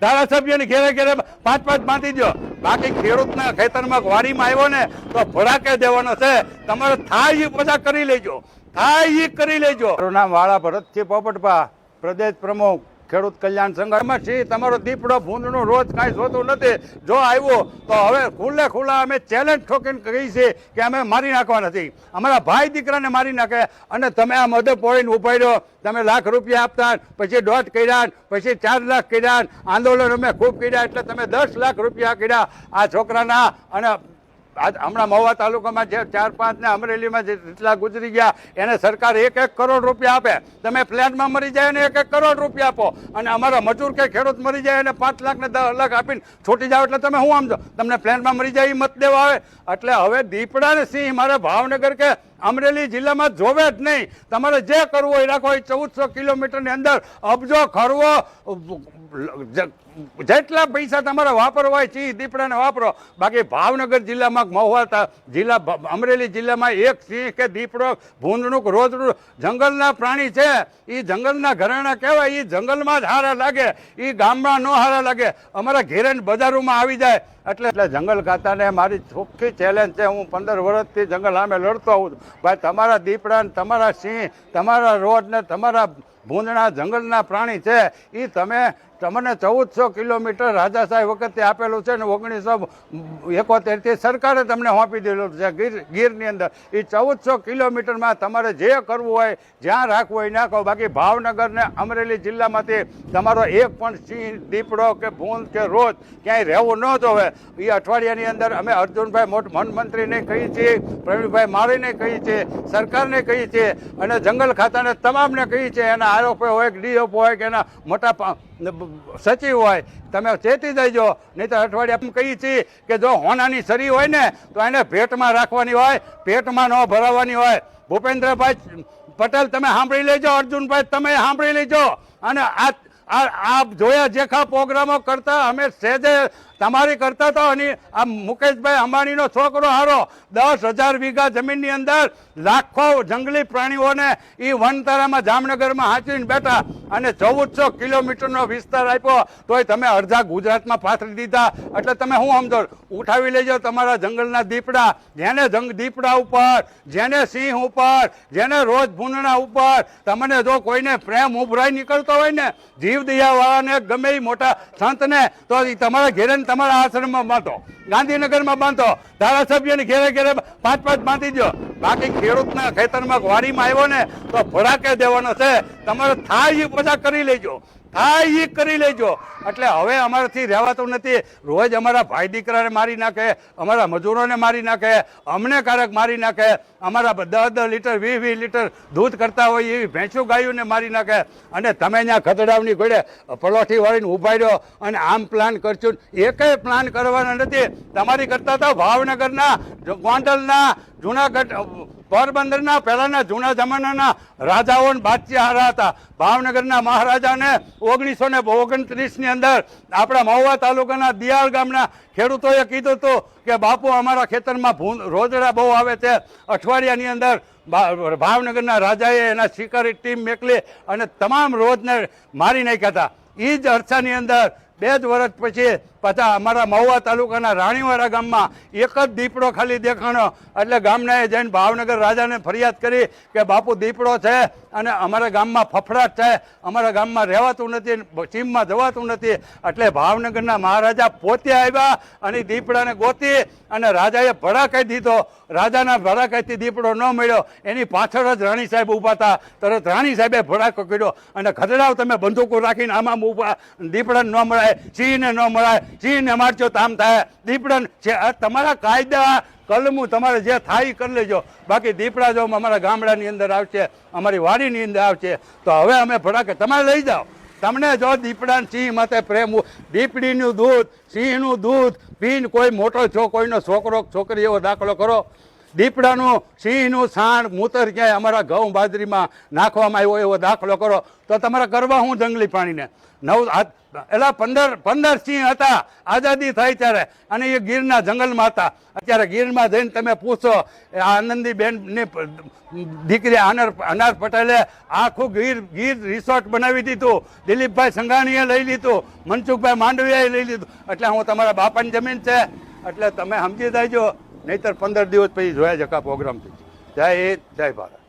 ધારાસભ્યની ઘેરે ઘેરે 5-5 બાંધી દો, બાકી ખેડૂતના ખેતરમાં વાડીમાં આવ્યો ને તો ભડાકે દેવાનો છે. તમારે થાય એ બધા કરી લેજો, થાય એ કરી લેજો. મારું નામ વાળા ભરતસિંહ પોપટભા, પ્રદેશ પ્રમુખ ખેડૂત કલ્યાણ સંઘમાં છીએ. તમારો દીપડો ભૂંડનો રોજ કાંઈ જોતું નથી. જો આવ્યો તો હવે ખુલ્લા અમે ચેલેન્જ ઠોકીને કહી છે કે અમે મારી નાખવા નથી, અમારા ભાઈ દીકરાને મારી નાખે. અને તમે આ મદદ પોળીને ઉભા રહ્યો, તમે લાખ રૂપિયા આપતા, પછી 1.5 કર્યા, પછી 4 લાખ કર્યા, આંદોલન અમે ખૂબ કર્યા, એટલે તમે 10 લાખ રૂપિયા કર્યા આ છોકરાના. અને હમણાં મહુવા તાલુકામાં જે 4-5 ને અમરેલીમાં જેટલા ગુજરી ગયા એને સરકાર 1-1 કરોડ રૂપિયા આપે. તમે ફ્લેટમાં મરી જાય ને 1-1 કરોડ રૂપિયા આપો, અને અમારા મજૂર કે ખેડૂત મરી જાય અને 5 લાખ ને 10 લાખ આપીને છૂટી જાવ, એટલે તમે શું સમજો? તમને ફ્લેટમાં મરી જાય એ મત દેવા આવે? એટલે હવે દીપડા ને સિંહ મારે ભાવનગર કે અમરેલી જિલ્લામાં જોવે જ નહીં. તમારે જે કરવું હોય રાખો. 1400 કિલોમીટરની અંદર અબજો ખરવો, જેટલા પૈસા તમારે વાપરવા હોય સિંહ દીપડાને વાપરો. બાકી ભાવનગર જિલ્લામાં મહુવા જિલ્લા અમરેલી જિલ્લામાં એક સિંહ કે દીપડો ભૂંડનું રોજનું જંગલના પ્રાણી છે. એ જંગલના ઘરાણા કહેવાય. એ જંગલમાં જ હારા લાગે, એ ગામમાં ન હારા લાગે. અમારા ઘેરે બજારોમાં આવી જાય. એટલે જંગલ ખાતાને મારી ચોખ્ખી ચેલેન્જ છે. હું 15 વર્ષથી જંગલ સામે લડતો આવું છું. ભાઈ તમારા દીપડા, તમારા સિંહ, તમારા રોડ ને તમારા ભૂંડના જંગલના પ્રાણી છે એ તમને 1400 કિલોમીટર રાજાશાહી વખતે આપેલું છે ને 1971થી સરકારે તમને સોંપી દીધેલું છે ગીરની અંદર. એ 1400 કિલોમીટરમાં તમારે જે કરવું હોય, જ્યાં રાખવું હોય નાખો. બાકી ભાવનગર ને અમરેલી જિલ્લામાંથી તમારો એક પણ સિંહ, દીપડો કે ભૂંડ કે રોજ ક્યાંય રહેવું ન જોવે. એ અઠવાડિયાની અંદર અમે અર્જુનભાઈ વનમંત્રીને કહીએ છીએ, પ્રવીણભાઈ માળીને કહીએ છીએ, સરકારને કહીએ છીએ, અને જંગલ ખાતાને તમામને કહીએ છીએ. એના આરોપો હોય કે ડીઓપો હોય કે એના મોટા સચિવ હોય, તમે ચેતી દેજો. નહીં તો અઠવાડિયા કહીએ છીએ કે જો હોનાની સરી હોય ને તો એને પેટમાં રાખવાની હોય, પેટમાં ન ભરાવાની હોય. ભૂપેન્દ્રભાઈ પટેલ તમે સાંભળી લેજો, અર્જુનભાઈ તમે સાંભળી લેજો. અને આ જોયા જેખા પ્રોગ્રામો કરતા અમે સહેજે તમારી કરતા તો. અને આ મુકેશભાઈ અંબાણીનો છોકરો હારો 10,000 વીઘા જમીનની અંદર લાખો જંગલી પ્રાણીઓને એ વનતારામાં જામનગરમાં હાંચવીને બેઠા, અને 1400 કિલોમીટરનો વિસ્તાર આપ્યો તોય તમે અડધા ગુજરાતમાં પાથરી દીધા. એટલે તમે શું સમજો? ઉઠાવી લેજો તમારા જંગલના દીપડા. જેને દીપડા ઉપર, જેને સિંહ ઉપર, જેને રોજ ભૂંડના ઉપર તમને જો કોઈને પ્રેમ ઉભરાઈ નીકળતો હોય ને, જીવ દયાવાળાને, ગમે એ મોટા સંતને, તો તમારા ઘેરે તમારા આશ્રમમાં બાંધો, ગાંધીનગરમાં બાંધો, ધારાસભ્યની ઘેરે ઘેરે 5-5 બાંધી દો. બાકી ખેડૂતના ખેતરમાં વાડીમાં આવ્યો ને તો ભડાકે દેવાનો છે. તમારે થાય એ બધા કરી લેજો, થાય એ કરી લેજો. એટલે હવે અમારાથી રહેવાતું નથી. રોજ અમારા ભાઈ દીકરાને મારી નાખે, અમારા મજૂરોને મારી નાખે, અમને ક્યારેક મારી નાખે, અમારા 10-10 લીટર 20-20 લીટર દૂધ કરતા હોય એવી ભેંસું ગાયોને મારી નાખે. અને તમે ત્યાં ખતડાવની ઘોડે પલોઠી વાળીને ઉભા રહ્યો અને આમ પ્લાન કરશું. એકેય પ્લાન કરવાના નથી. તમારી કરતા તો ભાવનગરના, ગોંડલના, જુનાગઢ, પોરબંદરના પહેલાના જૂના જમાનાના રાજાઓ બાદશાહ હારા હતા. ભાવનગરના મહારાજાને 1929ની અંદર આપણા મહુવા તાલુકાના દિયાળ ગામના ખેડૂતોએ કીધું હતું કે બાપુ અમારા ખેતરમાં રોજડા બહુ આવે છે. અઠવાડિયાની અંદર ભાવનગરના રાજાએ એના શિકારી ટીમ મોકલી અને તમામ રોજને મારી નાખ્યા હતા. એ જ અરસાની અંદર 2 જ વર્ષ પછી પાછા અમારા મહુવા તાલુકાના રાણીવાડા ગામમાં એક જ દીપડો ખાલી દેખાણો. એટલે ગામનાએ જઈને ભાવનગર રાજાને ફરિયાદ કરી કે બાપુ દીપડો છે અને અમારા ગામમાં ફફડાટ છે, અમારા ગામમાં રહેવાતું નથી, સીમમાં જવાતું નથી. એટલે ભાવનગરના મહારાજા પોતે આવ્યા અને દીપડાને ગોતી અને રાજાએ ભડાકાઈ દીધો. રાજાના ભડાકાઈથી દીપડો ન મળ્યો. એની પાછળ જ રાણી સાહેબ ઊભા હતા. તરત રાણી સાહેબે ભડાકો કર્યો અને ખદડાવ તમે બંદૂકો રાખીને આમાં ઊભા, દીપડાને ન મળાય, સિંહને ન મળાય, સિંહને મારજો તો આમ થાય, દીપડાને તમારા કાયદા કલમું તમારે જે થાય એ કરી લેજો. બાકી દીપડા જો અમારા ગામડાની અંદર આવશે, અમારી વાડીની અંદર આવશે તો હવે અમે ભડાકે તમારે લઈ જાઓ. તમને જો દીપડા સિંહ માટે પ્રેમ, દીપડીનું દૂધ, સિંહનું દૂધ પીને કોઈ મોટો છો, કોઈનો છોકરો છોકરી એવો દાખલો કરો. દીપડાનું સિંહનું સાણ મૂતર ક્યાંય અમારા ઘઉં બાજરીમાં નાખવામાં આવ્યો એવો દાખલો કરો તો તમારે કરવા હું જંગલી પ્રાણીને એલા 15 સિંહ હતા આઝાદી થઈ ત્યારે, અને એ ગીરના જંગલમાં હતા. અત્યારે ગીરમાં જઈને તમે પૂછો, આનંદીબેનની દીકરી અનાર પટેલે આખું ગીર રિસોર્ટ બનાવી દીધું, દિલીપભાઈ સંઘાણીએ લઈ લીધું, મનસુખભાઈ માંડવીયાએ લઈ લીધું. એટલે હું તમારા બાપાની જમીન છે એટલે તમે સમજી જાયજો, નહીતર 15 દિવસ પછી જોયા જકા પ્રોગ્રામથી. જય હિન્દ, જય ભારત.